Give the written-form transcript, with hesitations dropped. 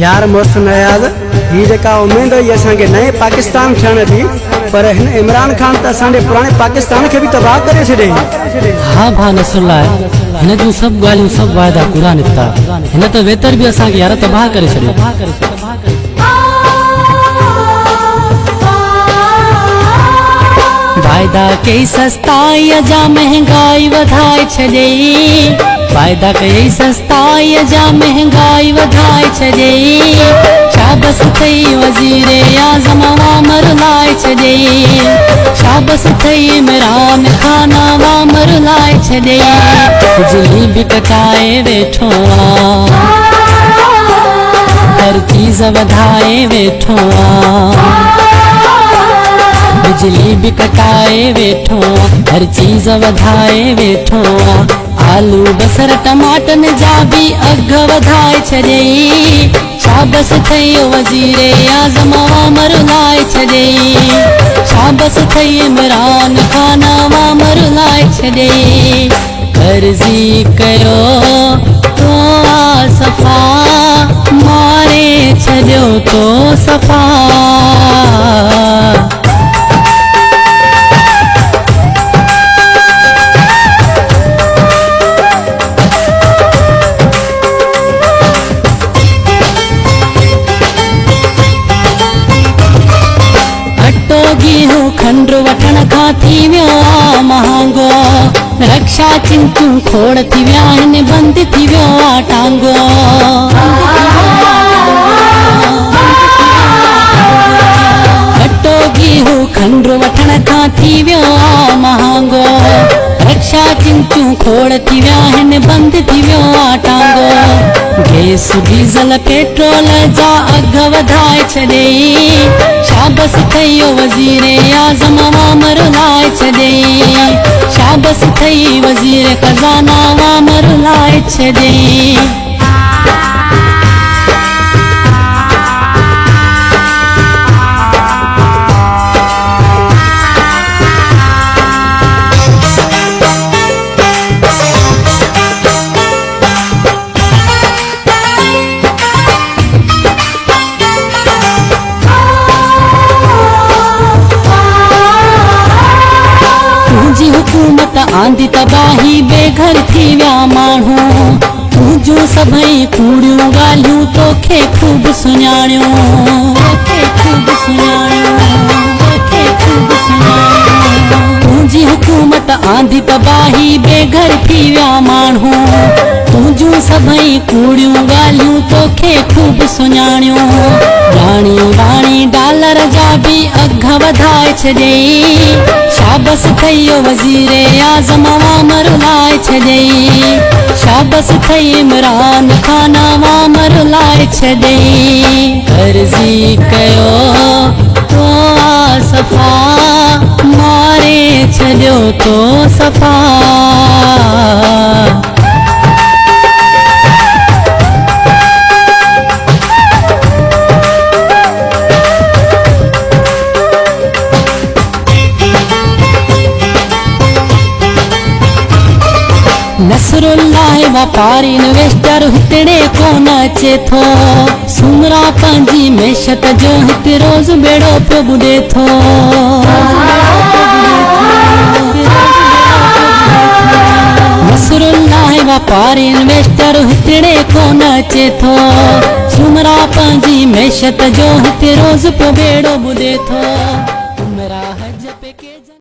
यार मोहसिन अयाज़ ही जेका उम्मीद हुई असांखे नए पाकिस्तान थियण जी, पर हिन इमरान खान त असांजे पुराणे पाकिस्तान खे भी तबाह करे छॾियईं। हाँ भा नसरुल्ला हिन जूं सभु ॻाल्हियूं सभु वाइदा पूरा निकिता। हिन त वेतर भी असांखे यार तबाह करे छॾियो। वाइदा कई सस्ताई जा महंगाई वधाए छॾई। वाइदा कई सस्ताई जा महंगाई वधाए छॾई। शाबस थई वज़ीरे आज़म वामर लाए छॾई। शाबस थई इमरान खान वामर लाए छॾई। बिजली भी कटाए वेठो हर चीज वधाए वेठो। बिजली भी कटाए वेठो हर चीज वधाए वेठो। आलू बसर टमाटन जा भी अघ वधाए छॾई। शाबस थई वज़ीरे आज़म वामर लाए छॾई। शाबस थई इमरान खान वामर लाए छॾई। अर्ज़ी कयो तो सफ़ा मारे छॾियो तो सफ़ा। गेहूं खंड वठण खां थी वियो आ महांगो। रक्षा चिंचू खोड़ थी विया आहिनि, बंद थी वियो आ टांगो। अटो गेहूं खंड वठण खां थी वियो आ महांगो। रक्षा चिंचू खोड़ थी विया आहिनि, बंद थी वियो आ टांगो। गैस डीज़ल पेट्रोल जा अघ वधाए छॾई। शाबस थई वज़ीरे आज़म वामर लाए छॾई। शाबस थई वज़ीर खजाना वामर लाए छॾई। हुकूमत आंदी तबाही बेघर थी विया माण्हू। तुंहिंजूं सभई कूड़ियूं ॻाल्हियूं तोखे खूब सुञाणियूं। तुंहिंजी हुकूमत आंदी तबाही बेघर थी विया माण्हू। तुंहिंजूं सभई कूड़ियूं ॻाल्हियूं तोखे खूब सुञाणियूं। राणी वाणी डॉलर जा भी अघ वधाए छॾई। शाबस थई वज़ीरे आज़म वामर लाए छॾई। शाबस थई इमरान खान वामर लाए छॾई। अर्ज़ी कयो तो सफ़ा मारे छॾियो तो सफ़ा। नसरुल्लाह वापारी इन्वेस्टर हितड़े कोन अचे थो। सुमरा पंहिंजी मेशत जो हिते रोज़ बेड़ो पियो ॿुॾे थो। नसरुल्लाह वापारी इन्वेस्टर हितड़े कोन अचे थो। सुमरा पंहिंजी मेशत जो हिते रोज़ पियो बेड़ो ॿुॾे थो।